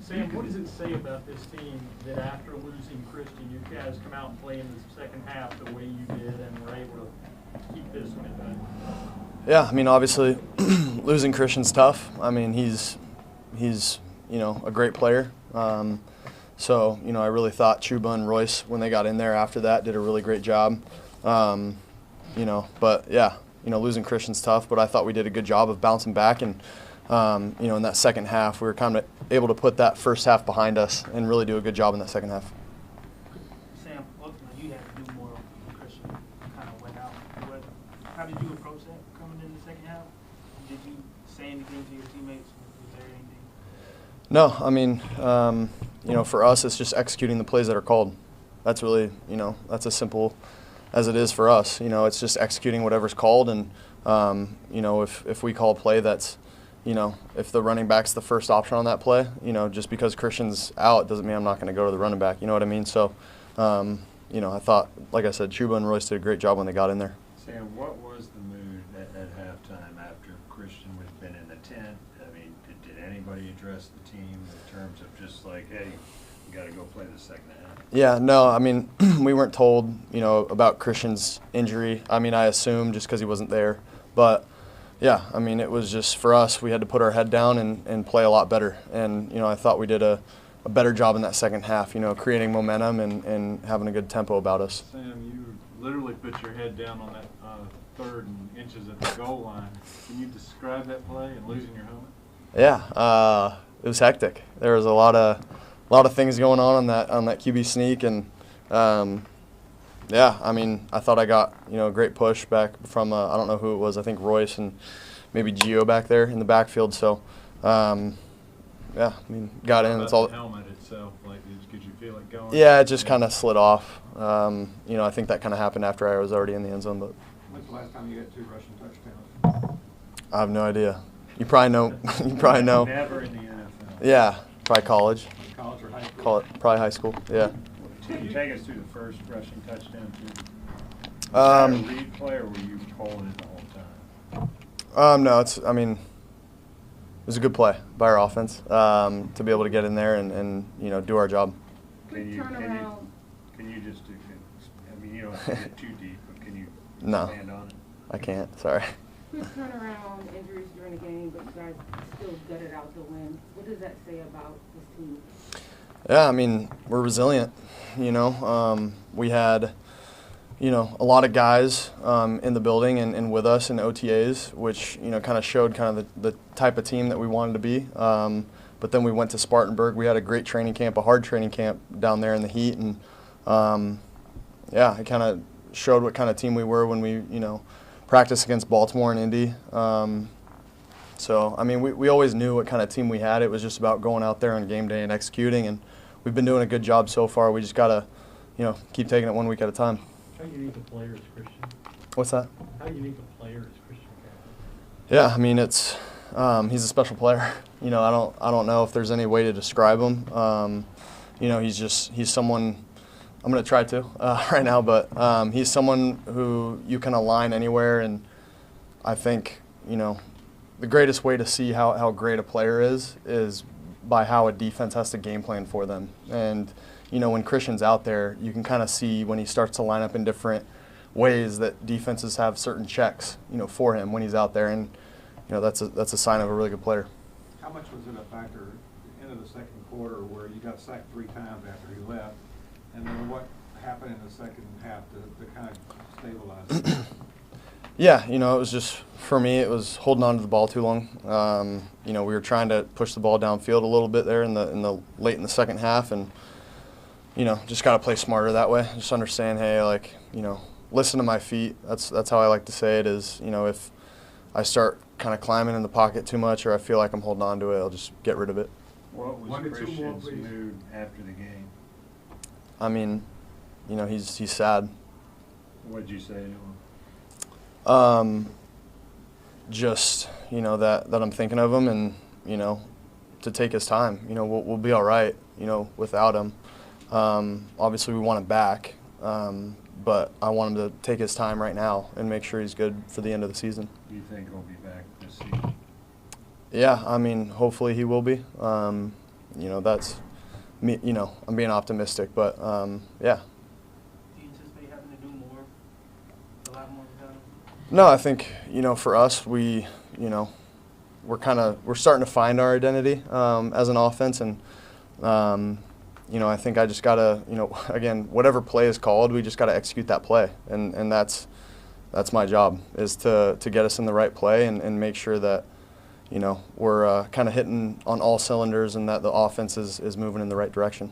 Sam, what does it say about this team that after losing Christian, you guys come out and play in the second half the way you did and were able to keep this one at bay? Yeah, I mean, obviously, losing Christian's tough. I mean, he's a great player. So, I really thought Chuba and Royce, when they got in there after that, did a really great job. But yeah, losing Christian's tough, but I thought we did a good job of bouncing back. And, in that second half, we were kind of able to put that first half behind us and really do a good job in that second half. Sam, ultimately, you had to do more when Christian kind of went out. How did you approach that coming in the second half? Did you say anything to your teammates? Was there anything? No, I mean, for us, it's just executing the plays that are called. That's really, that's as simple as it is for us. It's just executing whatever's called. And, if we call a play that's, if the running back's the first option on that play, just because Christian's out doesn't mean I'm not going to go to the running back. You know what I mean? So, I thought, like I said, Chuba and Royce did a great job when they got in there. Sam, what was the mood at halftime after Christian was been in the tent? I mean, did anybody address the team in terms of just like, hey, we got to go play the second half? Yeah, no, I mean, we weren't told, about Christian's injury. I mean, I assumed just because he wasn't there. But, yeah, I mean, it was just for us, we had to put our head down and play a lot better. And, I thought we did a better job in that second half, creating momentum and having a good tempo about us. Sam, you literally put your head down on that third and inches at the goal line. Can you describe that play and losing your helmet? Yeah, it was hectic. There was a lot of things going on that QB sneak, and yeah, I mean, I thought I got a great push back from I don't know who it was. I think Royce and maybe Gio back there in the backfield. So yeah, I mean, got in. It's all the helmet itself. Like, did you feel it going? Yeah, it just kind of slid off. I think that kind of happened after I was already in the end zone. But when's the last time you got 2 rushing touchdowns? I have no idea. You probably know. You probably know. Never in the NFL. Yeah, probably college. College or high school? Call it probably high school. Yeah. Can you take us through the first rushing touchdown too? Was that a read play, or were you holding it the whole time? No, it was a good play by our offense to be able to get in there and do our job. Can you just do? I mean, you don't have to get too deep, but can you expand on it? I can't. Sorry. Quick turnaround, injuries during the game, but you guys still gutted out the win. What does that say about this team? Yeah, I mean, we're resilient. We had, a lot of guys in the building and with us in OTAs, which, kind of showed kind of the type of team that we wanted to be. But then we went to Spartanburg. We had a great training camp, a hard training camp down there in the heat. And, yeah, it kind of showed what kind of team we were when we, practiced against Baltimore and Indy. So, I mean, we always knew what kind of team we had. It was just about going out there on game day and executing. And we've been doing a good job so far. We just got to, keep taking it 1 week at a time. How unique a player is Christian? What's that? How unique a player is Christian? Yeah, I mean, it's he's a special player. I don't know if there's any way to describe him. He's someone. I'm going to try to right now, but he's someone who you can align anywhere, and I think the greatest way to see how great a player is by how a defense has to game plan for them. And when Christian's out there, you can kind of see when he starts to line up in different ways that defenses have certain checks for him when he's out there, and that's a sign of a really good player. How much was it a factor into the second quarter where you got sacked 3 times after he left? And then what happened in the second half to kind of stabilize it? Yeah, it was just, for me, it was holding on to the ball too long. We were trying to push the ball downfield a little bit there in the late in the second half, and just got to play smarter that way. Just understand, hey, listen to my feet. That's how I like to say it. Is if I start kind of climbing in the pocket too much, or I feel like I'm holding on to it, I'll just get rid of it. What was Christian's mood after the game? I mean, he's sad. What did you say to him? Just that I'm thinking of him, and to take his time. We'll be all right. Without him. Obviously, we want him back, but I want him to take his time right now and make sure he's good for the end of the season. Do you think he'll be back this season? Yeah, I mean, hopefully he will be. you know, that's me. You know, I'm being optimistic, but yeah. Do you anticipate having to do more, a lot more than that? No, I think, you know, for us, we're starting to find our identity as an offense, and you know, I think I just gotta, you know, again, whatever play is called, we just gotta execute that play, and that's my job, is to get us in the right play and make sure that, you know, we're kind of hitting on all cylinders and that the offense is moving in the right direction.